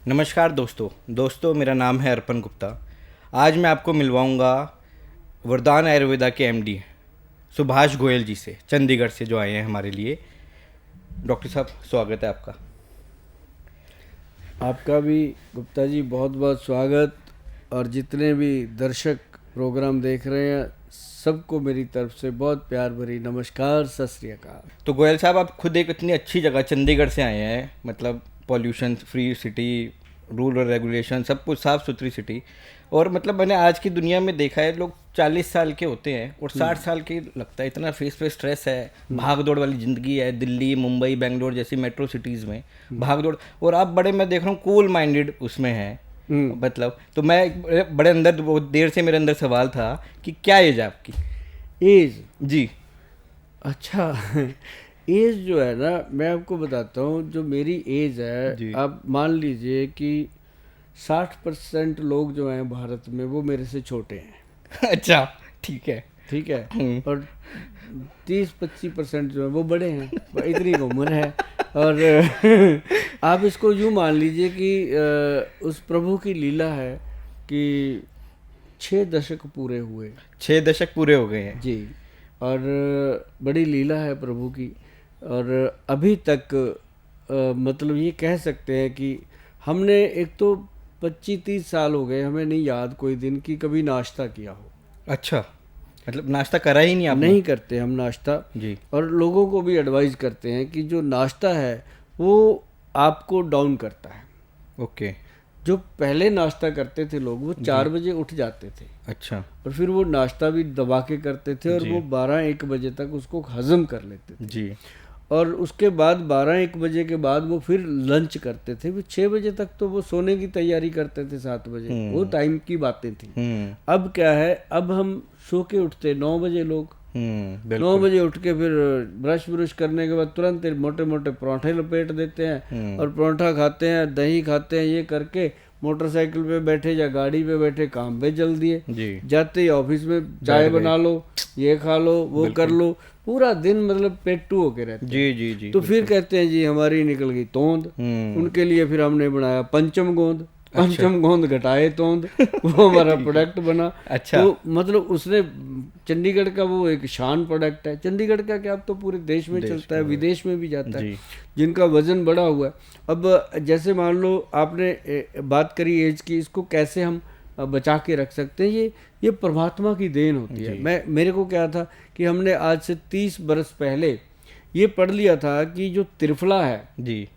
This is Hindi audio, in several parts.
नमस्कार दोस्तों मेरा नाम है अर्पण गुप्ता। आज मैं आपको मिलवाऊंगा वरदान आयुर्वेदा के एमडी सुभाष गोयल जी से, चंडीगढ़ से, जो आए हैं हमारे लिए। डॉक्टर साहब, स्वागत है आपका। आपका भी गुप्ता जी बहुत बहुत स्वागत। और जितने भी दर्शक प्रोग्राम देख रहे हैं सबको मेरी तरफ से बहुत प्यार भरी नमस्कार, सत श्री अकाल। तो गोयल साहब, आप खुद एक इतनी अच्छी जगह चंडीगढ़ से आए हैं, मतलब pollution free city, rural regulation, सब कुछ साफ़ सुथरी सिटी। और मतलब मैंने आज की दुनिया में देखा है, लोग 40 साल के होते हैं और 60 साल के लगता है। इतना फेस पे स्ट्रेस है, भाग दौड़ वाली ज़िंदगी है, दिल्ली, मुंबई, बेंगलोर जैसी मेट्रो सिटीज़ में भाग दौड़। और आप बड़े, मैं देख रहा हूँ, कूल माइंडेड उसमें हैं। मतलब तो मैं बड़े अंदर, बहुत देर से मेरे अंदर सवाल था कि क्या एज है आपकी? एज जी। अच्छा एज जो है ना, मैं आपको बताता हूँ। जो मेरी एज जी। है, आप मान लीजिए कि 60% लोग जो हैं भारत में वो मेरे से छोटे हैं। अच्छा, ठीक है। ठीक है। और 30-25% जो है वो बड़े हैं। इतनी उम्र है। और आप इसको यूँ मान लीजिए कि उस प्रभु की लीला है कि 6 दशक पूरे हुए। 6 दशक पूरे हो गए हैं जी। और बड़ी लीला है प्रभु की। और अभी तक मतलब ये कह सकते हैं कि हमने, एक तो 25-30 साल हो गए, हमें नहीं याद कोई दिन कि कभी नाश्ता किया हो। अच्छा, मतलब नाश्ता करा ही नहीं आपने? नहीं करते हम नाश्ता। जी। और लोगों को भी एडवाइस करते हैं कि जो नाश्ता है वो आपको डाउन करता है। ओके। जो पहले नाश्ता करते थे लोग, वो 4 बजे उठ जाते थे। अच्छा। और फिर वो नाश्ता भी दबा के करते थे और जी। वो 12-1 बजे तक उसको हजम कर लेते थे। जी। और उसके बाद 12-1 बजे के बाद वो फिर लंच करते थे। फिर 6 बजे तक तो वो सोने की तैयारी करते थे, 7 बजे। वो टाइम की बातें थी। अब क्या है, अब हम सो के उठते 9 बजे लोग। 9 बिल्कुल। बजे उठ के फिर ब्रश करने के बाद तुरंत मोटे मोटे पराठे लपेट देते हैं और पराठा खाते हैं, दही खाते हैं। ये करके मोटरसाइकिल पे बैठे या गाड़ी पे बैठे काम पे चल दिए। जी। जाते ही ऑफिस में चाय बैठ गए। बना लो, ये खा लो, वो कर लो। पूरा दिन मतलब पेट्टू होके रहते हैं। जी जी जी। तो फिर कहते हैं जी हमारी निकल गई तोंद। उनके लिए फिर हमने बनाया पंचम गोंद। पंचम गोंद घटाए तोंद, वो हमारा प्रोडक्ट बना। अच्छा। तो मतलब उसने, चंडीगढ़ का वो एक शान प्रोडक्ट है। चंडीगढ़ का क्या, अब तो पूरे देश में चलता है, विदेश में भी जाता है, जिनका वजन बढ़ा हुआ है। अब जैसे मान लो आपने बात करी एज की, इसको कैसे हम बचा के रख सकते हैं, ये परमात्मा की देन होती है। मेरे को क्या था कि हमने आज से 30 बरस पहले ये पढ़ लिया था कि जो त्रिफला है जी,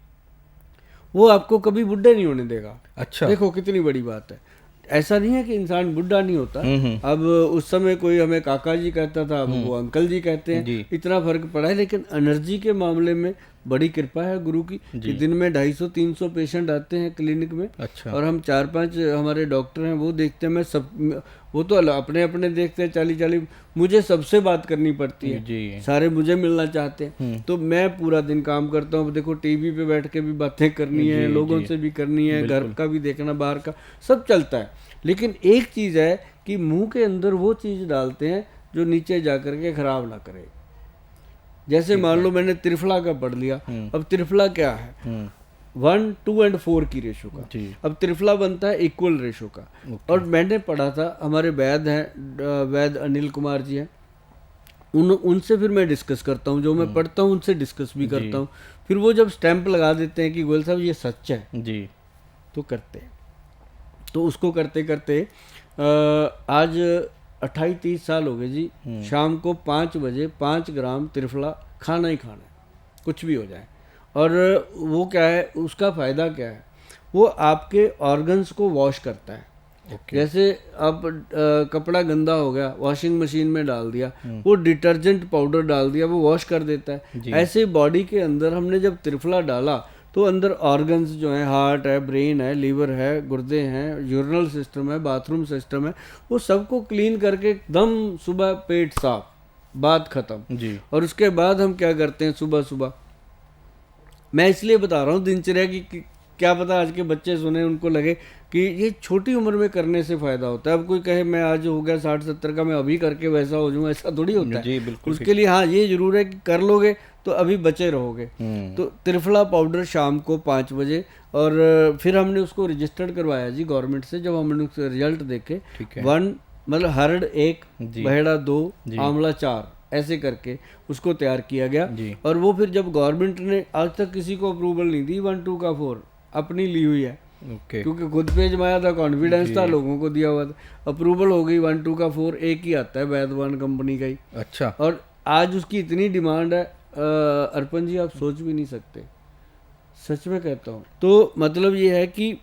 वो आपको कभी बुढ़ा नहीं होने देगा। अच्छा। देखो कितनी बड़ी बात है। ऐसा नहीं है कि इंसान बुढ़ा नहीं होता। अब उस समय कोई हमें काका जी कहता था, अब वो अंकल जी कहते हैं। इतना फर्क पड़ा है। लेकिन एनर्जी के मामले में बड़ी कृपा है गुरु की कि दिन में 250-300 पेशेंट आते हैं क्लिनिक में। अच्छा। और हम 4-5 हमारे डॉक्टर हैं, वो देखते हैं। मैं सब, वो तो अपने अपने देखते हैं 40-40। मुझे सबसे बात करनी पड़ती है जी। सारे मुझे मिलना चाहते हैं। तो मैं पूरा दिन काम करता हूँ। देखो टीवी पे बैठ के भी बातें करनी है, लोगों से भी करनी है, घर का भी देखना, बाहर का सब चलता है। लेकिन एक चीज़ है कि मुंह के अंदर वो चीज़ डालते हैं जो नीचे जा कर के खराब ना करे। जैसे मान लो मैंने त्रिफला का पढ़ लिया। अब त्रिफला क्या है? 1, 2 और 4 की रेशो का। अब त्रिफला बनता है इक्वल रेशो का। और मैंने पढ़ा था, हमारे वैद हैं, वैद अनिल कुमार जी हैं, उनसे फिर मैं डिस्कस करता हूँ। जो मैं पढ़ता हूँ उनसे डिस्कस भी करता हूँ। फिर वो जब स्टैंप लगा देते हैं कि गोयल साहब ये सच है जी, तो करते हैं। तो उसको करते करते आज 28-30 साल हो गए जी। शाम को 5 बजे 5 ग्राम त्रिफला खाना ही खाना है, कुछ भी हो जाए। और वो क्या है, उसका फ़ायदा क्या है? वो आपके ऑर्गन्स को वॉश करता है। जैसे आप कपड़ा गंदा हो गया, वॉशिंग मशीन में डाल दिया, वो डिटर्जेंट पाउडर डाल दिया, वो वॉश कर देता है। ऐसे बॉडी के अंदर हमने जब त्रिफला डाला तो अंदर ऑर्गन्स जो हैं, हार्ट है, ब्रेन है, लीवर है, गुर्दे हैं, यूरिनल सिस्टम है, बाथरूम सिस्टम है, वो सबको क्लीन करके एकदम सुबह पेट साफ, बात ख़त्म जी। और उसके बाद हम क्या करते हैं सुबह सुबह, मैं इसलिए बता रहा हूँ दिनचर्या की, क्या पता आज के बच्चे सुने उनको लगे कि ये छोटी उम्र में करने से फ़ायदा होता है। अब कोई कहे मैं आज हो गया 60-70 का, मैं अभी करके वैसा हो जाऊँ, ऐसा थोड़ी होता जी, है। बिल्कुल। उसके लिए हाँ ये ज़रूर है कि कर लोगे तो अभी बचे रहोगे। तो त्रिफला पाउडर शाम को 5 बजे और फिर हमने उसको रजिस्टर्ड करवाया जी गवर्नमेंट से। जब हमने उसके रिजल्ट देखे, ठीक है। 1 मतलब हरड़ 1, जी। बहेड़ा 2, जी। आंवला 4, ऐसे करके उसको तैयार किया गया। जी। और वो फिर जब गवर्नमेंट ने आज तक किसी को अप्रूवल नहीं दी 1, 2 का 4 अपनी ली हुई है, ओके। क्योंकि खुद पे जमाया था, कॉन्फिडेंस था, लोगों को दिया हुआ था, अप्रूवल हो गई। 1, 2 का 4 एक ही आता है, वैदवान कंपनी का ही। अच्छा। और आज उसकी इतनी डिमांड है अर्पण जी, आप सोच भी नहीं सकते, सच में कहता हूँ। तो मतलब ये है कि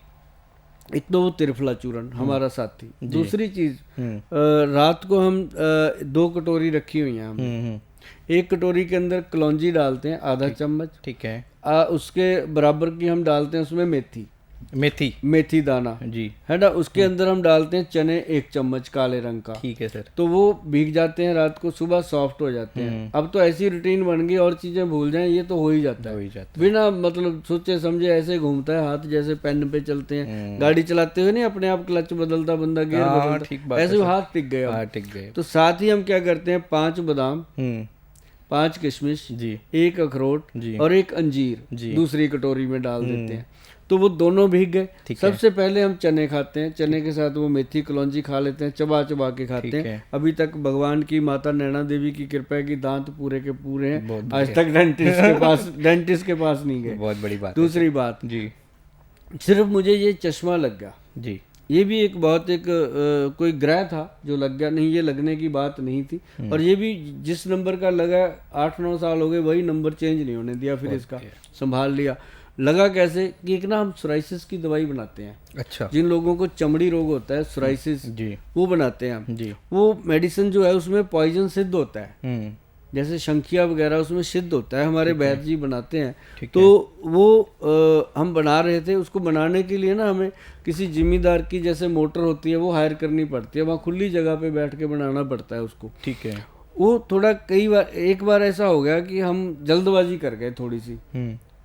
एक तो वो त्रिफला चूर्ण हमारा साथी। दूसरी चीज, रात को हम 2 कटोरी रखी हुई हैं हमने। एक कटोरी के अंदर कलौंजी डालते हैं आधा चम्मच, ठीक है। उसके बराबर की हम डालते हैं उसमें मेथी दाना जी। है ना। उसके अंदर हम डालते हैं चने 1 चम्मच काले रंग का, ठीक है सर। तो वो भीग जाते हैं रात को, सुबह सॉफ्ट हो जाते हैं। अब तो ऐसी रूटीन बन गई, और चीजें भूल जाएं ये तो हो ही जाता है, बिना मतलब सोचे समझे ऐसे घूमता है हाथ, जैसे पेन पे चलते हैं, गाड़ी चलाते हुए नहीं अपने आप क्लच बदलता बंदा, गियर बदलता, ऐसे हाथ टिक गए। तो साथ ही हम क्या करते हैं, 5 बादाम, 5 किशमिश जी, 1 अखरोट और 1 अंजीर दूसरी कटोरी में डाल देते हैं। तो वो दोनों भीग गए। सबसे पहले हम चने खाते हैं, चने के साथ वो मेथी कलौंजी खा लेते हैं, चबा चबा के खाते हैं। अभी तक भगवान की माता नैना देवी की कृपा है कि दांत पूरे के पूरे हैं, आज तक डेंटिस्ट के पास नहीं गए, बहुत बड़ी बात। दूसरी बात जी, सिर्फ मुझे ये चश्मा लग गया जी, ये भी एक बहुत एक कोई ग्रह था जो लग गया, नहीं ये लगने की बात नहीं थी। और ये भी जिस नंबर का लगा 8-9 साल हो गए, वही नंबर चेंज नहीं होने दिया, फिर इसका संभाल लिया। लगा कैसे कि एक ना हम सोराइसिस की दवाई बनाते हैं। अच्छा। जिन लोगों को चमड़ी रोग होता है सोराइसिस जी, वो बनाते हैं हम जी। वो मेडिसिन जो है उसमें पॉइजन सिद्ध होता है, जैसे शंखिया वगैरह उसमें सिद्ध होता है, हमारे वैद्य जी बनाते हैं। तो वो हम बना रहे थे, उसको बनाने के लिए ना हमें किसी जिम्मेदार की जैसे मोटर होती है वो हायर करनी पड़ती है, वहाँ खुली जगह पे बैठ के बनाना पड़ता है उसको। ठीक है। वो थोड़ा कई बार, एक बार ऐसा हो गया कि हम जल्दबाजी कर गए थोड़ी सी,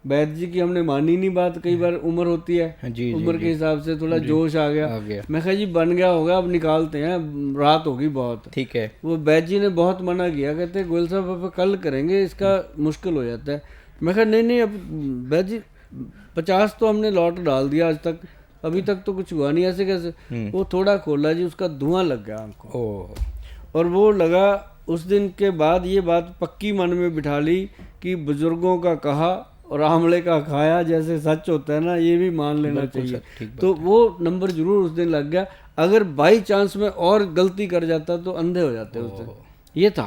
वैद्य जी की हमने मानी नहीं बात। कई बार उम्र होती है जी, उम्र के हिसाब से थोड़ा जोश आ गया। मैं कहा जी बन गया होगा, अब निकालते हैं, रात होगी बहुत। ठीक है। वो वैद्य जी ने बहुत मना किया, कहते गोयल साहब अब कल करेंगे, इसका मुश्किल हो जाता है। मैं कहा नहीं अब वैद्य जी 50 तो हमने लॉट डाल दिया आज तक, अभी तक तो कुछ हुआ नहीं, ऐसे कैसे। वो थोड़ा खोला जी, उसका धुआं लग गया हमको, और वो लगा। उस दिन के बाद ये बात पक्की मन में बिठा ली कि बुजुर्गों का कहा और आंवले का खाया जैसे सच होता है ना, ये भी मान लेना चाहिए। तो वो नंबर जरूर उस दिन लग गया। अगर बाई चांस में और गलती कर जाता तो अंधे हो जाते उस दिन, ये था।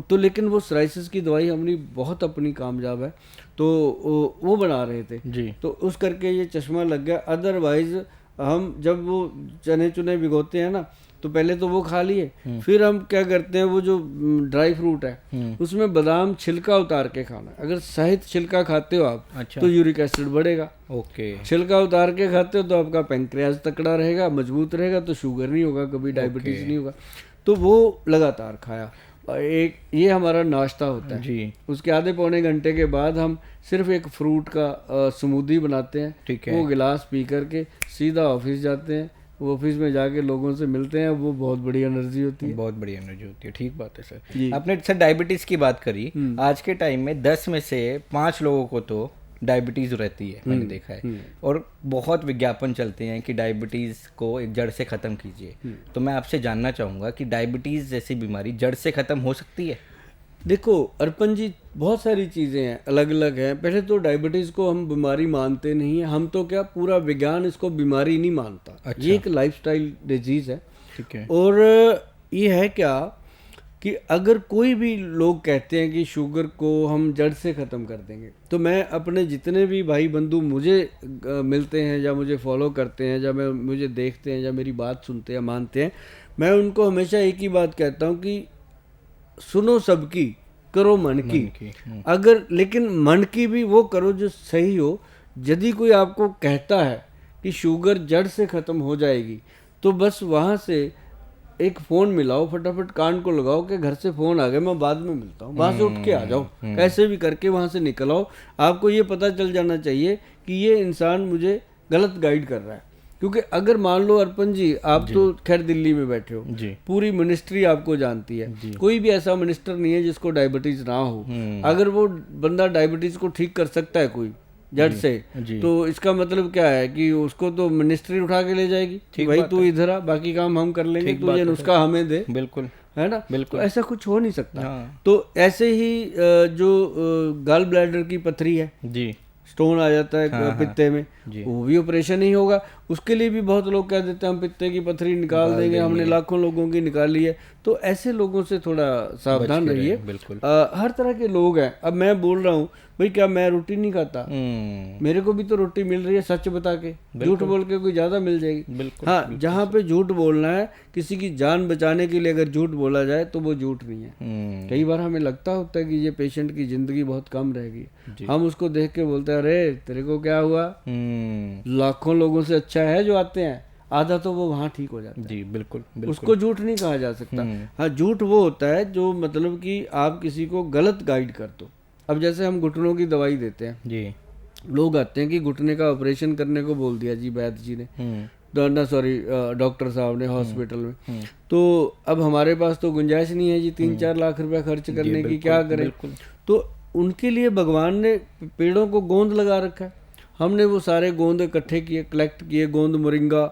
तो लेकिन वो सोराइसिस की दवाई हमारी बहुत अपनी कामयाब है, तो वो बना रहे थे जी, तो उस करके ये चश्मा लग गया। अदरवाइज हम जब वो चने चुने भिगोते हैं ना, तो पहले तो वो खा लिए, फिर हम क्या करते हैं, वो जो ड्राई फ्रूट है उसमें बादाम छिलका उतार के खाना। अगर सहित छिलका खाते हो आप, अच्छा, तो यूरिक एसिड बढ़ेगा। ओके। छिलका उतार के खाते हो तो आपका पैंक्रियाज तकड़ा रहेगा, मजबूत रहेगा, तो शुगर नहीं होगा, कभी डायबिटीज नहीं होगा। तो वो लगातार खाया। एक ये हमारा नाश्ता होता है जी। उसके आधे पौने घंटे के बाद हम सिर्फ एक फ्रूट का स्मूदी बनाते हैं। ठीक है। वो गिलास पी करके सीधा ऑफिस जाते हैं। वो ऑफिस में जाके लोगों से मिलते हैं, वो बहुत बड़ी एनर्जी होती है, बहुत बड़ी एनर्जी होती है। ठीक बात है सर। आपने सर डायबिटीज़ की बात करी, आज के टाइम में 10 में से 5 लोगों को तो डायबिटीज़ रहती है, मैंने देखा है। और बहुत विज्ञापन चलते हैं कि डायबिटीज़ को एक जड़ से ख़त्म कीजिए। तो मैं आपसे जानना चाहूँगा कि डायबिटीज़ जैसी बीमारी जड़ से ख़त्म हो सकती है? देखो अर्पण जी, बहुत सारी चीज़ें हैं, अलग अलग हैं। पहले तो डायबिटीज़ को हम बीमारी मानते नहीं हैं, हम तो क्या पूरा विज्ञान इसको बीमारी नहीं मानता। अच्छा। ये एक लाइफस्टाइल डिजीज़ है। ठीक है। और ये है क्या कि अगर कोई भी लोग कहते हैं कि शुगर को हम जड़ से ख़त्म कर देंगे, तो मैं अपने जितने भी भाई बंधु मुझे मिलते हैं या मुझे फॉलो करते हैं या मुझे देखते हैं या मेरी बात सुनते हैं मानते हैं, मैं उनको हमेशा एक ही बात कहता हूँ कि सुनो सबकी, करो मन की। अगर लेकिन मन की भी वो करो जो सही हो। यदि कोई आपको कहता है कि शुगर जड़ से ख़त्म हो जाएगी, तो बस वहाँ से एक फ़ोन मिलाओ, फटाफट कान को लगाओ कि घर से फ़ोन आ गया, मैं बाद में मिलता हूँ, वहाँ से उठ के आ जाओ, कैसे भी करके वहाँ से निकल आओ। आपको ये पता चल जाना चाहिए कि ये इंसान मुझे गलत गाइड कर रहा है। क्योंकि अगर मान लो अर्पण जी, आप तो खैर दिल्ली में बैठे हो जी, पूरी मिनिस्ट्री आपको जानती है, कोई भी ऐसा मिनिस्टर नहीं है जिसको डायबिटीज ना हो। अगर वो बंदा डायबिटीज को ठीक कर सकता है कोई, जड़ से, जी। तो इसका मतलब क्या है कि उसको तो मिनिस्ट्री उठा के ले जाएगी, भाई तू इधर आ, बाकी काम हम कर लेंगे, तू ये नुस्खा हमें दे, बिल्कुल, है ना। बिल्कुल। तो ऐसा कुछ हो नहीं सकता। हाँ। तो ऐसे ही जो गॉल ब्लैडर की पथरी है जी, स्टोन आ जाता है पित्ते में, वो भी ऑपरेशन ही होगा। उसके लिए भी बहुत लोग कह देते हैं हम पित्ते की पथरी निकाल देंगे, हमने लाखों लोगों की निकाली है। तो ऐसे लोगों से थोड़ा सावधान रहिए। बिल्कुल। हर तरह के लोग हैं। अब मैं बोल रहा हूँ भाई, क्या मैं रोटी नहीं खाता? मेरे को भी तो रोटी मिल रही है, सच बता के, झूठ बोल के कोई ज्यादा मिल जाएगी। हाँ, जहाँ पे झूठ बोलना है, किसी की जान बचाने के लिए अगर झूठ बोला जाए तो वो झूठ नहीं है। कई बार हमें लगता होता है कि ये पेशेंट की जिंदगी बहुत कम रहेगी, हम उसको देख के बोलते हैं अरे तेरे को क्या हुआ, लाखों लोगों से अच्छा है जो आते हैं, आधा तो वो वहाँ ठीक हो जाता है। जी, बिल्कुल, बिल्कुल। उसको झूठ नहीं कहा जा सकता। हाँ, झूठ वो होता है जो मतलब कि आप किसी को गलत गाइड कर दो। अब जैसे हम घुटनों की दवाई देते हैं जी, लोग आते हैं कि घुटने का ऑपरेशन करने को बोल दिया जी वैद्य जी ने, ना सॉरी डॉक्टर साहब ने हॉस्पिटल में। तो अब हमारे पास तो गुंजाइश नहीं है जी 3-4 लाख रुपया खर्च करने की, क्या करें। तो उनके लिए भगवान ने पेड़ों को गोंद लगा रखा है। हमने वो सारे गोंद इकट्ठे किए, कलेक्ट किए, गोंद मोरिंगा,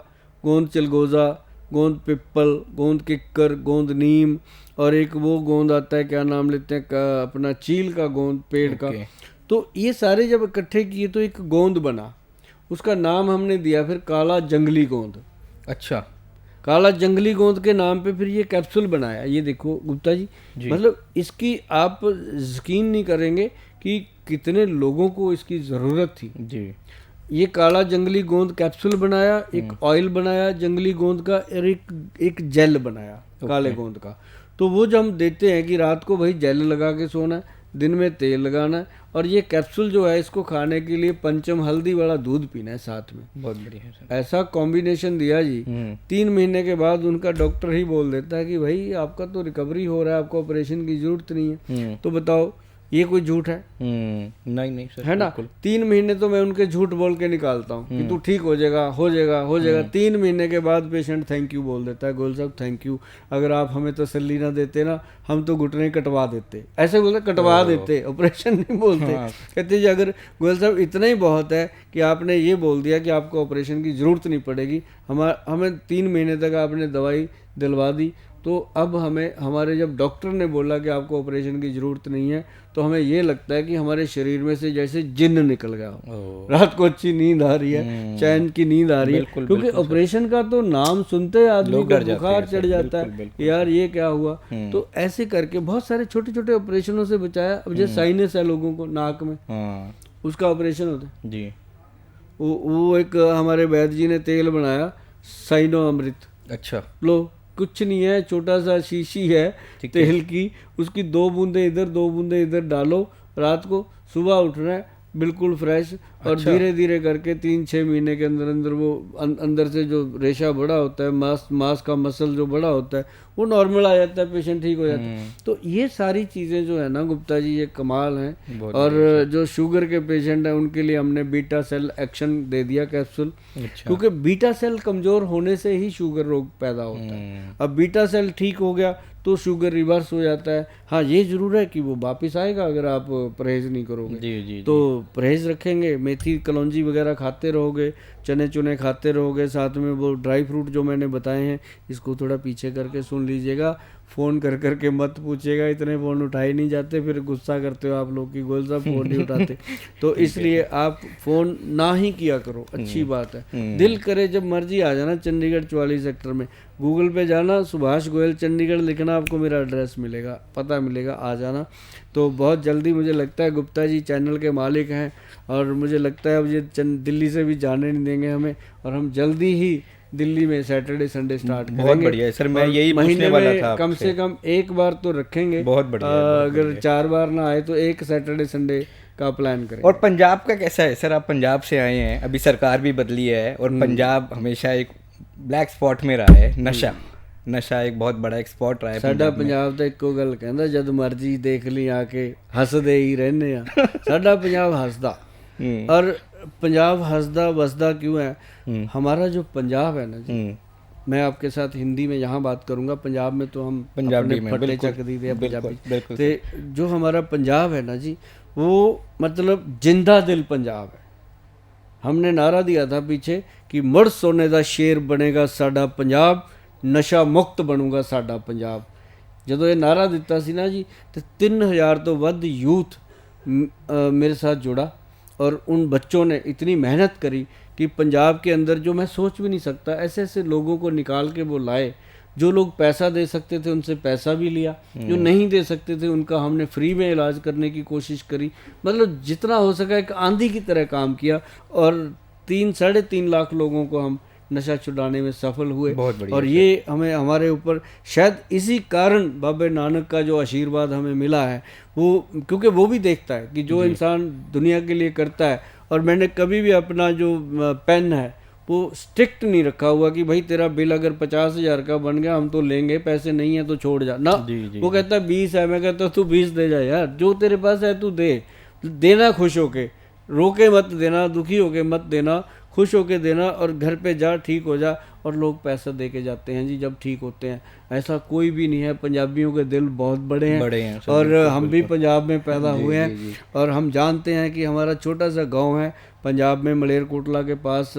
गोंद चिलगोजा, गोंद पिप्पल, गोंद किक्कर, गोंद नीम, और एक वो गोंद आता है, क्या नाम लेते हैं अपना, चील का गोंद पेड़ का। तो ये सारे जब इकट्ठे किए तो एक गोंद बना, उसका नाम हमने दिया फिर काला जंगली गोंद। अच्छा, काला जंगली गोंद के नाम पे फिर ये कैप्सूल बनाया। ये देखो गुप्ता जी, मतलब इसकी आप यकीन नहीं करेंगे कि कितने लोगों को इसकी ज़रूरत थी जी। ये काला जंगली गोंद कैप्सूल बनाया, एक ऑयल बनाया जंगली गोंद का, और एक जेल बनाया काले गोंद का। तो वो जो हम देते हैं कि रात को भाई जेल लगा के सोना है, दिन में तेल लगाना है, और ये कैप्सूल जो है इसको खाने के लिए पंचम हल्दी वाला दूध पीना है साथ में। बहुत बढ़िया सर। ऐसा कॉम्बिनेशन दिया जी, 3 महीने के बाद उनका डॉक्टर ही बोल देता है कि भाई आपका तो रिकवरी हो रहा है, आपको ऑपरेशन की जरूरत नहीं है। तो बताओ ये कोई झूठ है? नहीं सर, है ना। 3 महीने तो मैं उनके झूठ बोल के निकालता हूँ कि तू ठीक हो जाएगा, हो जाएगा, हो जाएगा। 3 महीने के बाद पेशेंट थैंक यू बोल देता है, गोयल साहब थैंक यू, अगर आप हमें तसल्ली ना देते ना हम तो घुटने कटवा देते। ऐसे बोलते कटवा देते, ऑपरेशन नहीं बोलते। कहते जी अगर गोयल साहब इतना ही बहुत है कि आपने ये बोल दिया कि आपको ऑपरेशन की ज़रूरत नहीं पड़ेगी, हमें 3 महीने तक आपने दवाई दिलवा दी, तो अब हमें हमारे जब डॉक्टर ने बोला कि आपको ऑपरेशन की ज़रूरत नहीं है, तो हमें ये लगता है कि हमारे शरीर में से जैसे जिन्न निकल गया हो, रात को अच्छी नींद आ रही है, चैन की नींद आ रही है। क्योंकि ऑपरेशन का तो नाम सुनते आदमी को बुखार चढ़ जाता है, यार ये क्या हुआ। तो ऐसे करके बहुत सारे छोटे छोटे ऑपरेशनों से बचाया। अब जैसे साइनस है लोगों को नाक में, उसका ऑपरेशन होता है जी। वो एक हमारे वैद्य जी ने तेल बनाया साइनो अमृत। अच्छा, लो कुछ नहीं है, छोटा सा शीशी है तेल की, उसकी 2 बूंदे इधर 2 बूंदे इधर डालो, रात को सुबह उठना है बिल्कुल फ्रेश। और धीरे धीरे करके 3-6 महीने के अंदर अंदर वो अंदर से जो रेशा बड़ा होता है, मांस का मसल जो बड़ा होता है वो नॉर्मल आ जाता है, पेशेंट ठीक हो जाता है। तो ये सारी चीज़ें जो है ना गुप्ता जी, ये कमाल हैं। और जो शुगर के पेशेंट हैं उनके लिए हमने बीटा सेल एक्शन दे दिया कैप्सूल। क्योंकि बीटा सेल कमज़ोर होने से ही शुगर रोग पैदा होता है। अब बीटा सेल ठीक हो गया तो शुगर रिवर्स हो जाता है। हाँ, ये ज़रूर है कि वो वापस आएगा अगर आप परहेज़ नहीं करोगे। जी। तो परहेज़ रखेंगे, मेथी कलौंजी वगैरह खाते रहोगे, चने चुने खाते रहोगे, साथ में वो ड्राई फ्रूट जो मैंने बताए हैं इसको थोड़ा पीछे करके सुन लीजिएगा। फ़ोन कर करके मत पूछिएगा, इतने फ़ोन उठाए नहीं जाते, फिर गुस्सा करते हो आप लोग कि गोयल साहब फ़ोन नहीं उठाते। तो इसलिए आप फ़ोन ना ही किया करो, अच्छी बात है। दिल करे जब मर्जी आ जाना चंडीगढ़ 44 सेक्टर में, गूगल पे जाना सुभाष गोयल चंडीगढ़ लिखना, आपको मेरा एड्रेस मिलेगा, पता मिलेगा, आ जाना। तो बहुत जल्दी मुझे लगता है गुप्ता जी चैनल के मालिक हैं, और मुझे लगता है अब ये दिल्ली से भी जाने नहीं देंगे हमें, और हम जल्दी ही दिल्ली में सैटरडे संडे स्टार्ट करेंगे। बहुत बढ़िया है सर, मैं यही पूछने वाला था, कम से कम एक बार तो रखेंगे। बहुत बढ़िया। अगर 4 बार ना आए तो एक सैटरडे संडे का प्लान करें। और पंजाब का कैसा है सर? आप पंजाब से आए हैं, अभी सरकार भी बदली है, और पंजाब हमेशा एक ब्लैक स्पॉट में रहा है। नशा एक बहुत बड़ा एक स्पॉट रहा है साडा पंजाब तो ਇੱਕੋ ਗੱਲ ਕਹਿੰਦਾ, जद मर्जी देख ली आके हसदे ही रहने आ। साडा पंजाब हसदा, और पंजाब हसदा बसदा क्यों है? हमारा जो पंजाब है ना जी, मैं आपके साथ हिंदी में यहाँ बात करूँगा, पंजाब में तो हम पंजाबी में फटे चक दी दे पंजाबी। तो जो हमारा पंजाब है ना जी, वो मतलब जिंदा दिल पंजाब है। हमने नारा दिया था पीछे कि मुड़ सोने दा शेर बनेगा साडा पंजाब, नशा मुक्त बनूगा साडा पंजाब। ਜਦੋਂ ਇਹ ਨਾਰਾ ਦਿੱਤਾ ਸੀ ਨਾ ਜੀ ਤੇ 3000 ਤੋਂ ਵੱਧ यूथ मेरे साथ जुड़ा और उन बच्चों ने इतनी मेहनत करी कि पंजाब के अंदर जो मैं सोच भी नहीं सकता ऐसे ऐसे लोगों को निकाल के वो लाए। जो लोग पैसा दे सकते थे उनसे पैसा भी लिया, जो नहीं दे सकते थे उनका हमने फ्री में इलाज करने की कोशिश करी। मतलब जितना हो सका एक आंधी की तरह काम किया और 3-3.5 लाख लोगों को हम नशा छुड़ाने में सफल हुए। और ये हमें हमारे ऊपर शायद इसी कारण बाबा नानक का जो आशीर्वाद हमें मिला है वो, क्योंकि वो भी देखता है कि जो इंसान दुनिया के लिए करता है। और मैंने कभी भी अपना जो पेन है वो स्ट्रिक्ट नहीं रखा हुआ कि भाई तेरा बिल अगर 50,000 का बन गया हम तो लेंगे, पैसे नहीं है तो छोड़ जा ना। वो कहता है 20 है, मैं कहता हूँ तू 20 दे जा यार, जो तेरे पास है तू दे, देना खुश होके, रोके मत देना, दुखी होके मत देना, खुश होके देना और घर पे जा ठीक हो जा। और लोग पैसा दे के जाते हैं जी जब ठीक होते हैं। ऐसा कोई भी नहीं है, पंजाबियों के दिल बहुत बड़े हैं और हम भी पंजाब में पैदा हुए हैं और हम जानते हैं कि हमारा छोटा सा गांव है पंजाब में, मलेरकोटला के पास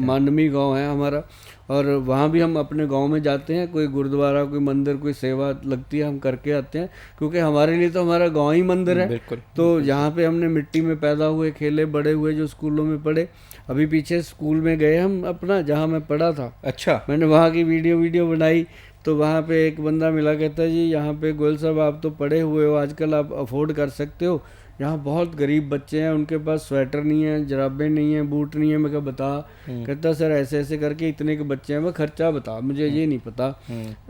मानवी गांव है हमारा। और वहाँ भी हम अपने गांव में जाते हैं, कोई गुरुद्वारा, कोई मंदिर, कोई सेवा लगती है हम करके आते हैं, क्योंकि हमारे लिए तो हमारा गांव ही मंदिर है। तो यहाँ पे हमने मिट्टी में पैदा हुए, खेले, बड़े हुए, जो स्कूलों में पढ़े। अभी पीछे स्कूल में गए हम अपना, जहाँ मैं पढ़ा था। अच्छा। मैंने वहाँ की वीडियो बनाई तो वहाँ पे एक बंदा मिला, कहता जी यहाँ पे गोयल साहब आप तो पढ़े हुए हो, आजकल आप अफोर्ड कर सकते हो, यहाँ बहुत गरीब बच्चे हैं, उनके पास स्वेटर नहीं है, जराबें नहीं है, बूट नहीं है। मैं कहा बता। कहता सर ऐसे ऐसे करके इतने के बच्चे हैं। मैं खर्चा बता, मुझे ये नहीं पता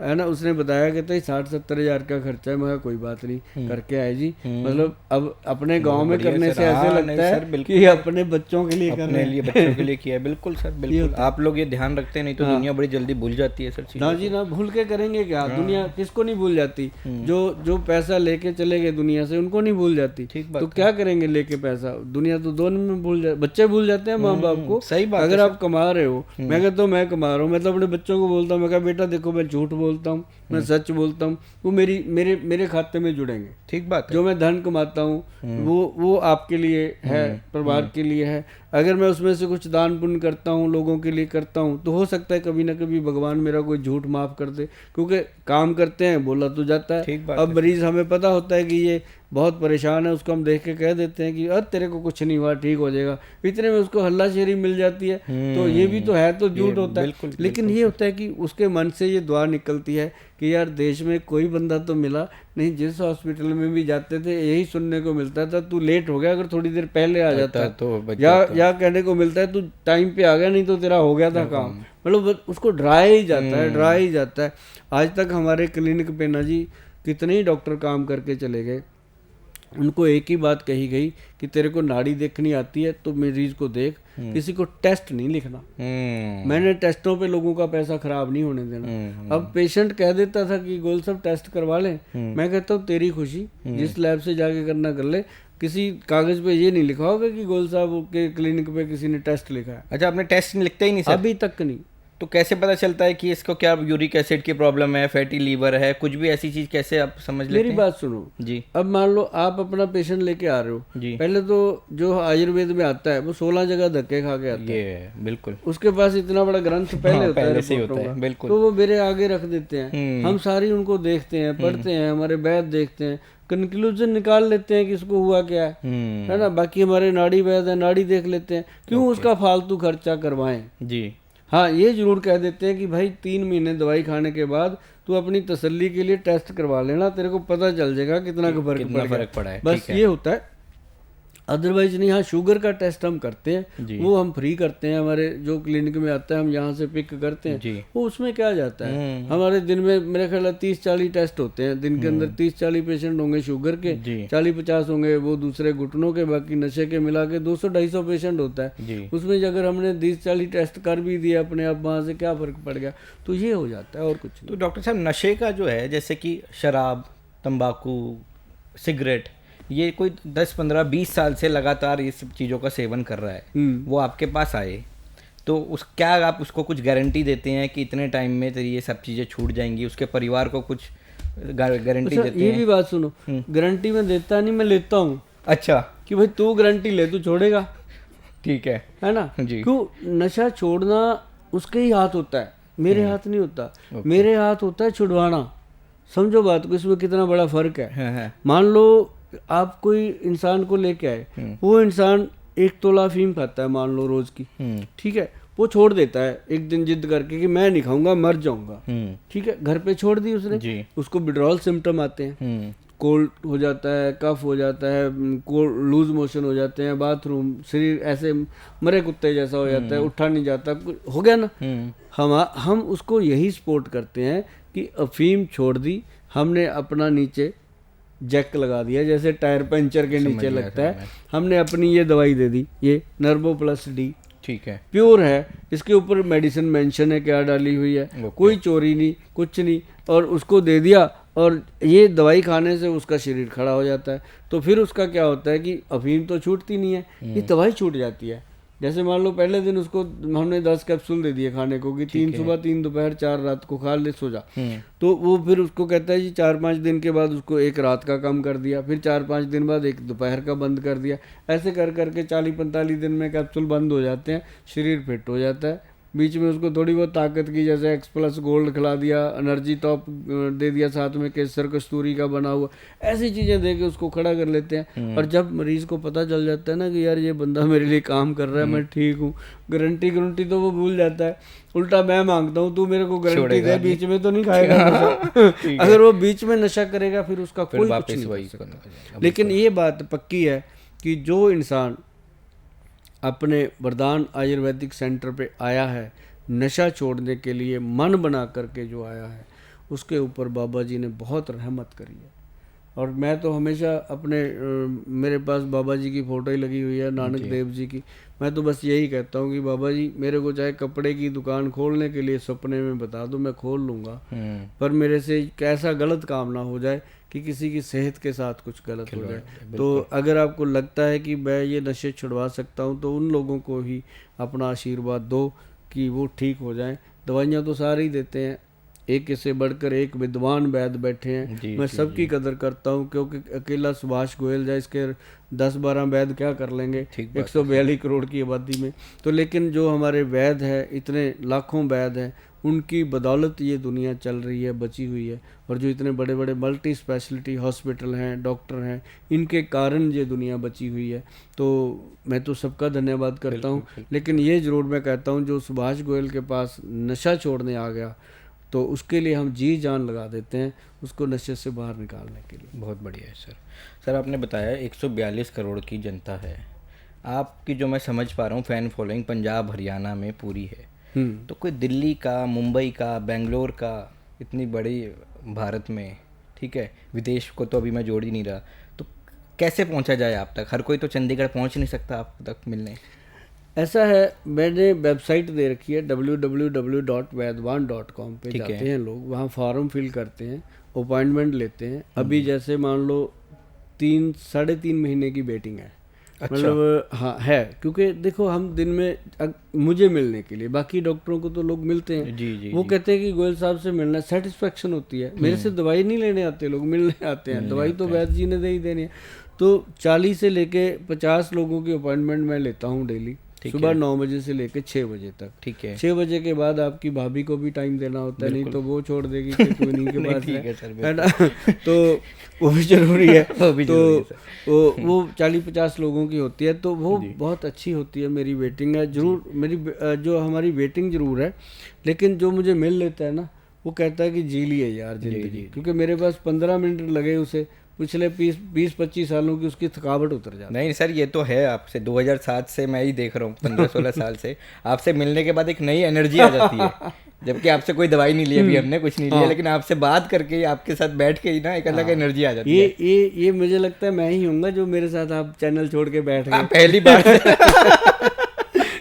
है ना। उसने बताया कहता 60-70 हज़ार का खर्चा है। मैं कहा कोई बात नहीं, करके आए जी। मतलब अब अपने गांव में करने से ऐसे लगता है कि अपने बच्चों के लिए अपने लिए बच्चों के लिए किया है। बिल्कुल सर, बिल्कुल। आप लोग ये ध्यान रखते हैं, नहीं तो दुनिया बड़ी जल्दी भूल जाती है सर। ना जी ना, भूल के करेंगे क्या? दुनिया किसको नहीं भूल जाती? जो पैसा लेके चले गए दुनिया से उनको नहीं भूल जाती। तो क्या करेंगे लेके पैसा? दुनिया तो दोनों में भूल जाए, बच्चे भूल जाते हैं माँ बाप को। सही बात। अगर आप कमा रहे हो, मैं कहता हूँ मैं कमा रहा हूँ, मैं तो अपने बच्चों को बोलता हूँ, मैं कहा बेटा देखो मैं झूठ बोलता हूँ, मैं सच बोलता हूँ, वो मेरे खाते में जुड़ेंगे। ठीक बात है। जो मैं धन कमाता हूँ वो आपके लिए है, परिवार के लिए है। अगर मैं उसमें से कुछ दान पुण्य करता हूँ, लोगों के लिए करता हूँ, तो हो सकता है कभी ना कभी भगवान मेरा कोई झूठ माफ़ कर दे, क्योंकि काम करते हैं बोला तो जाता है। अब मरीज हमें पता होता है कि ये बहुत परेशान है, उसको हम देख के कह देते हैं कि अरे तेरे को कुछ नहीं हुआ, ठीक हो जाएगा, इतने में उसको हल्लाशेरी मिल जाती है। तो ये भी तो है, तो झूठ होता है। लेकिन ये होता है कि उसके मन से ये दुआ निकलती है कि यार देश में कोई बंदा तो मिला नहीं, जिस हॉस्पिटल में भी जाते थे यही सुनने को मिलता था, तू लेट हो गया, अगर थोड़ी देर पहले आ जाता तो या कहने को मिलता है तू टाइम पे आ गया, नहीं तो तेरा हो गया था काम। मतलब उसको डराया ही जाता है। आज तक हमारे क्लिनिक पे ना जी कितने ही डॉक्टर काम करके चले गए, उनको एक ही बात कही गई कि तेरे को नाड़ी देखनी आती है तो मरीज को देख, किसी को टेस्ट नहीं लिखना। मैंने टेस्टों पे लोगों का पैसा खराब नहीं होने देना। अब पेशेंट कह देता था कि गोल साहब टेस्ट करवा लें, मैं कहता हूँ तेरी खुशी, जिस लैब से जाके करना कर ले, किसी कागज पे ये नहीं लिखा होगा कि गोल साहब के क्लिनिक पे किसी ने टेस्ट लिखा है। अच्छा, आपने टेस्ट लिखते ही नहीं सर? अभी तक नहीं। तो कैसे पता चलता है कि इसको क्या यूरिक एसिड की प्रॉब्लम है, फैटी लीवर है, कुछ भी ऐसी चीज कैसे आप समझ लेते हैं? मेरी बात सुनो जी। अब मान लो आप अपना पेशेंट लेके आ रहे हो जी। पहले तो जो आयुर्वेद में आता है वो 16 जगह धक्के खा के आता है। बिल्कुल। उसके पास इतना बड़ा ग्रंथ पहले होता है, बिल्कुल। तो वो मेरे आगे रख देते हैं, हम सारी उनको देखते हैं, पढ़ते हैं, हमारे वैद्य देखते हैं, कंक्लूजन निकाल लेते हैं कि इसको हुआ क्या है ना। बाकी हमारे नाड़ी वैद्य है, नाड़ी देख लेते हैं, क्यों उसका फालतू खर्चा करवाएं जी। हाँ, ये जरूर कह देते हैं कि भाई 3 महीने दवाई खाने के बाद तू अपनी तसल्ली के लिए टेस्ट करवा लेना, तेरे को पता चल जाएगा कितना फर्क पड़ा है। बस ये होता है, अदरवाइज नहीं। हाँ, शुगर का टेस्ट हम करते हैं, वो हम फ्री करते हैं, हमारे जो क्लिनिक में आता है हम यहाँ से पिक करते हैं, वो उसमें क्या जाता है। हमारे दिन में मेरे ख्याल 30-40 टेस्ट होते हैं, दिन के अंदर 30-40 पेशेंट होंगे शुगर के, 40-50 होंगे वो दूसरे घुटनों के, बाकी नशे के मिला के 200-250 पेशेंट होता है। उसमें अगर हमने 30-40 टेस्ट कर भी दिया अपने आप, वहाँ से क्या फर्क पड़ गया, तो ये हो जाता है और कुछ नहीं। तो डॉक्टर साहब, नशे का जो है, जैसे कि शराब, तंबाकू, सिगरेट, ये कोई 10-15-20 साल से लगातार ये सब चीज़ों का सेवन कर रहा है, वो आपके पास आए तो क्या आप उसको कुछ गारंटी देते हैं कि इतने टाइम में तेरी ये सब चीज़ें छूट जाएंगी? उसके परिवार को कुछ गारंटी देते हैं? ये भी बात सुनो, गारंटी मैं देता नहीं, मैं लेता हूँ। अच्छा। कि भाई तू गारंटी ले, तू छोड़ेगा? ठीक है ना जी। क्यों नशा छोड़ना उसके ही हाथ होता है, मेरे हाथ नहीं होता। मेरे हाथ होता है छुड़वाना। समझो बात को, इसमें कितना बड़ा फर्क है। मान लो आप कोई इंसान को लेके आए, वो इंसान 1 तोला अफीम खाता है मान लो रोज की, ठीक है, वो छोड़ देता है एक दिन जिद करके कि मैं नहीं खाऊंगा, मर जाऊंगा, ठीक है, घर पे छोड़ दी उसने, उसको विड्रॉल सिम्टम आते हैं, कोल्ड हो जाता है, कफ हो जाता है, लूज मोशन हो जाते हैं, बाथरूम, शरीर ऐसे मरे कुत्ते जैसा हो जाता है, उठा नहीं जाता, कुछ हो गया ना। हम उसको यही सपोर्ट करते हैं कि अफीम छोड़ दी हमने, अपना नीचे जैक लगा दिया जैसे टायर पंचर के नीचे लगता है, हमने अपनी ये दवाई दे दी, ये नर्वो प्लस डी, ठीक है, प्योर है, इसके ऊपर मेडिसिन मेंशन है क्या डाली हुई है, कोई चोरी नहीं, कुछ नहीं, और उसको दे दिया, और ये दवाई खाने से उसका शरीर खड़ा हो जाता है। तो फिर उसका क्या होता है कि अफीम तो छूटती नहीं है, ये दवाई छूट जाती है। जैसे मान लो पहले दिन उसको हमने 10 कैप्सूल दे दिए खाने को कि 3 सुबह 3 दोपहर 4 रात को खा ले सो जा, तो वो फिर उसको कहता है जी 4-5 दिन के बाद उसको 1 रात का कम कर दिया, फिर 4-5 दिन बाद 1 दोपहर का बंद कर दिया, ऐसे कर करके 40-45 दिन में कैप्सूल बंद हो जाते हैं, शरीर फिट हो जाता है। बीच में उसको थोड़ी बहुत ताकत की, जैसे X+ गोल्ड खिला दिया, एनर्जी टॉप दे दिया, साथ में केसर कस्तूरी का बना हुआ, ऐसी चीज़ें दे के उसको खड़ा कर लेते हैं। और जब मरीज को पता चल जाता है ना कि यार ये बंदा मेरे लिए काम कर रहा है, मैं ठीक हूँ, गारंटी तो वो भूल जाता है, उल्टा मैं मांगता हूँ तू मेरे को गारंटी दे, बीच में तो नहीं खाएगा नशा। अगर वो बीच में नशा करेगा फिर उसका कोई कुछ नहीं कर सकता। लेकिन ये बात पक्की है कि जो इंसान अपने वरदान आयुर्वेदिक सेंटर पे आया है नशा छोड़ने के लिए, मन बना करके जो आया है, उसके ऊपर बाबा जी ने बहुत रहमत करी है। और मैं तो हमेशा अपने मेरे पास बाबा जी की फ़ोटो ही लगी हुई है, नानक देव जी की, मैं तो बस यही कहता हूँ कि बाबा जी मेरे को चाहे कपड़े की दुकान खोलने के लिए सपने में बता दो, मैं खोल लूँगा, पर मेरे से कैसा गलत काम ना हो जाए कि किसी की सेहत के साथ कुछ गलत हो जाए। तो अगर आपको लगता है कि मैं ये नशे छुड़वा सकता हूँ तो उन लोगों को ही अपना आशीर्वाद दो कि वो ठीक हो जाएं। दवाइयाँ तो सारे ही देते हैं, एक से बढ़कर एक विद्वान वैद्य बैठे हैं, मैं सबकी कदर करता हूँ, क्योंकि अकेला सुभाष गोयल जाए इसके 10-12 वैद्य क्या कर लेंगे 142 करोड़ की आबादी में। तो लेकिन जो हमारे वैद्य हैं, इतने लाखों वैद्य हैं, उनकी बदौलत ये दुनिया चल रही है, बची हुई है। और जो इतने बड़े बड़े मल्टी स्पेशलिटी हॉस्पिटल हैं, डॉक्टर हैं, इनके कारण ये दुनिया बची हुई है। तो मैं तो सबका धन्यवाद करता हूँ। लेकिन ये ज़रूर मैं कहता हूँ जो सुभाष गोयल के पास नशा छोड़ने आ गया तो उसके लिए हम जी जान लगा देते हैं उसको नशे से बाहर निकालने के लिए। बहुत बढ़िया है सर। आपने बताया 142 करोड़ की जनता है, आपकी जो मैं समझ पा रहा हूँ फ़ैन फॉलोइंग पंजाब हरियाणा में पूरी है, तो कोई दिल्ली का, मुंबई का, बेंगलोर का, इतनी बड़ी भारत में, ठीक है, विदेश को तो अभी मैं जोड़ ही नहीं रहा, तो कैसे पहुंचा जाए आप तक? हर कोई तो चंडीगढ़ पहुंच नहीं सकता आप तक मिलने। ऐसा है, मैंने वेबसाइट दे रखी है www.vaidwan.com पे जाते हैं लोग, वहाँ फॉर्म फिल करते हैं, अपॉइंटमेंट लेते हैं। अभी जैसे मान लो 3-3.5 महीने की वेटिंग है। अच्छा। मतलब हाँ है, क्योंकि देखो हम दिन में मुझे मिलने के लिए, बाकी डॉक्टरों को तो लोग मिलते हैं, वो कहते हैं कि गोयल साहब से मिलना सेटिस्फेक्शन होती है। मेरे से दवाई नहीं लेने आते लोग, मिलने आते हैं, दवाई तो वैद्य जी ने दे ही देनी है। तो 40 से लेके 50 लोगों की अपॉइंटमेंट मैं लेता हूँ डेली, सुबह 9 बजे से लेकर 6 बजे तक। ठीक है, 6 बजे के बाद आपकी भाभी को भी टाइम देना होता है, नहीं तो वो छोड़ देगी कि कोई नहीं के पास है ना, तो वो भी जरूरी है। तो वो 40-50 लोगों की होती है, तो वो बहुत अच्छी होती है। मेरी वेटिंग है जरूर, मेरी जो हमारी वेटिंग जरूर है, लेकिन जो मुझे मिल लेता है ना वो कहता है कि जी लिए यार जिंदगी, क्योंकि मेरे पास 15 मिनट लगे उसे, पिछले 20-25 सालों की उसकी थकावट उतर जाती है। नहीं सर, ये तो है, आपसे 2007 से मैं ही देख रहा हूँ, 15-16 साल से आपसे मिलने के बाद एक नई एनर्जी आ जाती है, जबकि आपसे कोई दवाई नहीं ली, अभी हमने कुछ नहीं लिया, लेकिन आपसे बात करके, आपके साथ बैठ के ही ना एक अलग एनर्जी आ जाती है। ये मुझे लगता है मैं ही हूँगा जो मेरे साथ आप चैनल छोड़ के बैठ गए पहली बार।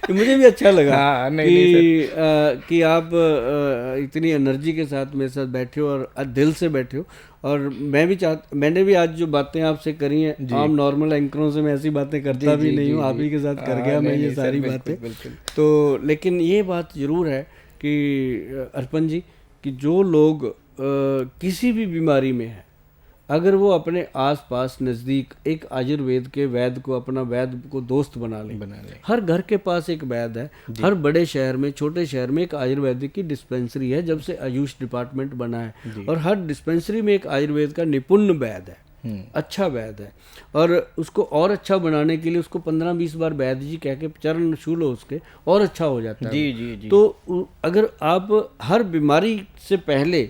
मुझे भी अच्छा लगा कि आप इतनी एनर्जी के साथ मेरे साथ बैठे हो और दिल से बैठे हो। और मैंने भी आज जो बातें आपसे करी हैं, आम नॉर्मल एंकरों से मैं ऐसी बातें करता भी नहीं हूँ, आप ही के साथ कर गया मैं ये सारी बातें। तो लेकिन ये बात ज़रूर है कि अर्पण जी, कि जो लोग किसी भी बीमारी में हैं, अगर वो अपने आसपास नज़दीक एक आयुर्वेद के वैद्य को, अपना वैद्य को दोस्त बना ले। हर घर के पास एक वैद्य है, हर बड़े शहर में, छोटे शहर में एक आयुर्वेदिक की डिस्पेंसरी है जब से आयुष डिपार्टमेंट बना है, और हर डिस्पेंसरी में एक आयुर्वेद का निपुण वैद्य है, अच्छा वैद्य है, और उसको और अच्छा बनाने के लिए उसको 15-20 बार वैद्य जी कह के चरण छू लो उसके, और अच्छा हो जाता है। जी। तो अगर आप हर बीमारी से पहले,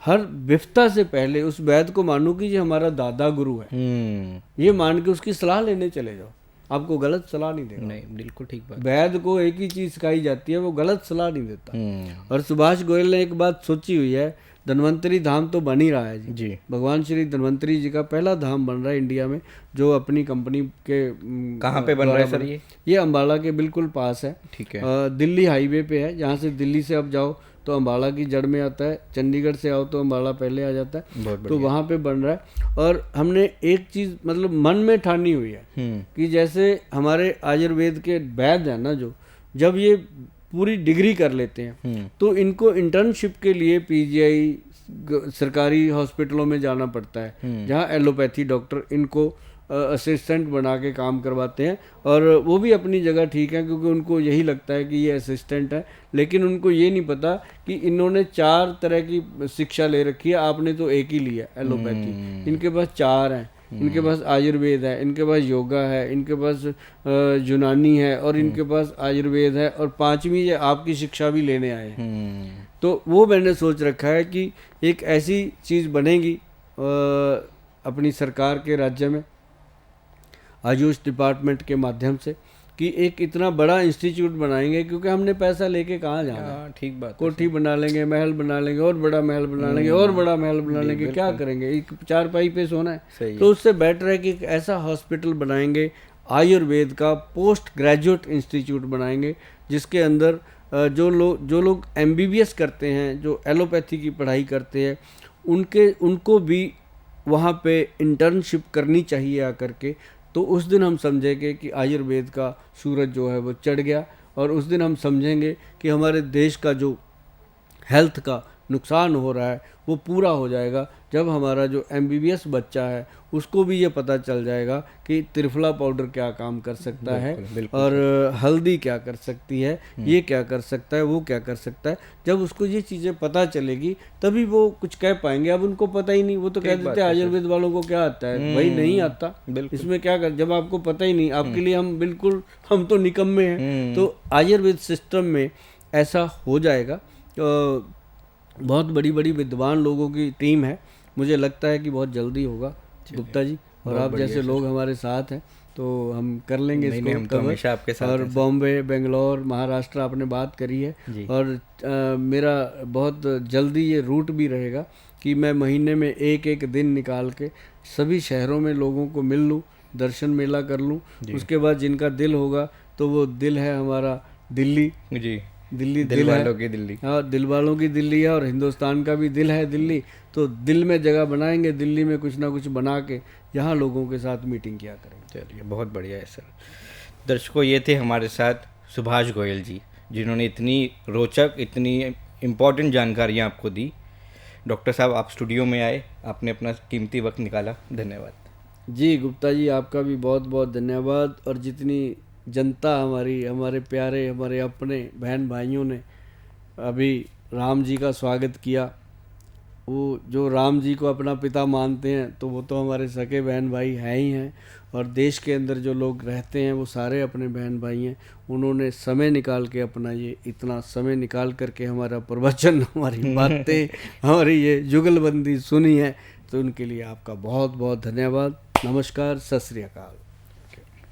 हर विफता से पहले उस वैद्य को मानो कि ये हमारा दादा गुरु है, ये मान के उसकी सलाह लेने चले जाओ, आपको गलत सलाह नहीं देगा। नहीं, बिल्कुल ठीक बात। वैद्य को एक ही चीज सिखाई जाती है, वो गलत सलाह नहीं देता। और सुभाष गोयल ने एक बात सोची हुई है, धन्वंतरी धाम तो बन ही रहा है जी। भगवान श्री धन्वंतरी जी का पहला धाम बन रहा है इंडिया में, जो अपनी कंपनी के कहाँ पे बन रहा है सर? ये अम्बाला के बिल्कुल पास है। ठीक है। दिल्ली हाईवे पे है, जहाँ से दिल्ली से आप जाओ तो अम्बाला की जड़ में आता है, चंडीगढ़ से आओ तो अम्बाला पहले आ जाता है, तो वहाँ पे बन रहा है। और हमने एक चीज़ मतलब मन में ठानी हुई है कि जैसे हमारे आयुर्वेद के वैद्य हैं ना, जो जब ये पूरी डिग्री कर लेते हैं तो इनको इंटर्नशिप के लिए पीजीआई सरकारी हॉस्पिटलों में जाना पड़ता है, जहाँ एलोपैथी डॉक्टर इनको असिस्टेंट बना के काम करवाते हैं, और वो भी अपनी जगह ठीक है क्योंकि उनको यही लगता है कि ये असिस्टेंट है, लेकिन उनको ये नहीं पता कि इन्होंने 4 तरह की शिक्षा ले रखी है, आपने तो एक ही लिया एलोपैथी, इनके पास 4 हैं, इनके पास आयुर्वेद है, इनके पास योगा है, इनके पास यूनानी है, और इनके पास आयुर्वेद है, और 5वीं ये आपकी शिक्षा भी लेने आए हैं। तो वो मैंने सोच रखा है कि एक ऐसी चीज़ बनेगी अपनी सरकार के राज्य में आयुष डिपार्टमेंट के माध्यम से, कि एक इतना बड़ा इंस्टीट्यूट बनाएंगे, क्योंकि हमने पैसा लेके कहाँ जाना है। ठीक बात। कोठी बना लेंगे, महल बना लेंगे, और बड़ा महल बना लेंगे, और बड़ा महल बना लेंगे, क्या करेंगे? एक चारपाई पे सोना है। तो उससे बेटर है कि एक ऐसा हॉस्पिटल बनाएंगे, आयुर्वेद का पोस्ट ग्रेजुएट इंस्टीट्यूट बनाएंगे, जिसके अंदर जो लोग MBBS करते हैं, जो एलोपैथी की पढ़ाई करते हैं, उनको भी वहाँ पे इंटर्नशिप करनी चाहिए आकर के। तो उस दिन हम समझेंगे कि आयुर्वेद का सूरज जो है वो चढ़ गया, और उस दिन हम समझेंगे कि हमारे देश का जो हेल्थ का नुकसान हो रहा है वो पूरा हो जाएगा, जब हमारा जो MBBS बच्चा है उसको भी ये पता चल जाएगा कि त्रिफला पाउडर क्या काम कर सकता है, और हल्दी क्या कर सकती है, ये क्या कर सकता है, वो क्या कर सकता है। जब उसको ये चीज़ें पता चलेगी तभी वो कुछ कह पाएंगे। अब उनको पता ही नहीं, वो तो कह देते हैं आयुर्वेद वालों को क्या आता है, भाई नहीं आता, इसमें क्या कर, जब आपको पता ही नहीं, आपके लिए हम तो निकम्मे हैं। तो आयुर्वेद सिस्टम में ऐसा हो जाएगा। बहुत बड़ी बड़ी विद्वान लोगों की टीम है, मुझे लगता है कि बहुत जल्दी होगा गुप्ता जी, और आप जैसे लोग हमारे साथ हैं तो हम कर लेंगे इसको हम तो हमेशा आपके साथ और बॉम्बे, बेंगलोर, महाराष्ट्र आपने बात करी है, और मेरा बहुत जल्दी ये रूट भी रहेगा कि मैं महीने में एक दिन निकाल के सभी शहरों में लोगों को मिल लूँ, दर्शन मेला कर लूँ। उसके बाद जिनका दिल होगा तो वो दिल है हमारा दिल्ली जी, दिल वालों की दिल्ली, हाँ दिल वालों की दिल्ली है, और हिंदुस्तान का भी दिल है दिल्ली। तो दिल में जगह बनाएंगे, दिल्ली में कुछ ना कुछ बना के यहाँ लोगों के साथ मीटिंग किया करेंगे। चलिए, बहुत बढ़िया है सर। दर्शकों, ये थे हमारे साथ सुभाष गोयल जी, जिन्होंने इतनी रोचक, इतनी इम्पोर्टेंट जानकारियाँ आपको दी। डॉक्टर साहब, आप स्टूडियो में आए, आपने अपना कीमती वक्त निकाला, धन्यवाद। जी गुप्ता जी, आपका भी बहुत बहुत धन्यवाद। और जितनी जनता हमारे प्यारे, हमारे अपने बहन भाइयों ने अभी राम जी का स्वागत किया, वो जो राम जी को अपना पिता मानते हैं तो वो तो हमारे सगे बहन भाई हैं ही हैं, और देश के अंदर जो लोग रहते हैं वो सारे अपने बहन भाई हैं। उन्होंने समय निकाल के अपना ये इतना समय निकाल करके हमारा प्रवचन, हमारी बातें, हमारी ये जुगलबंदी सुनी है, तो उनके लिए आपका बहुत बहुत धन्यवाद। नमस्कार, सत श्री अकाल।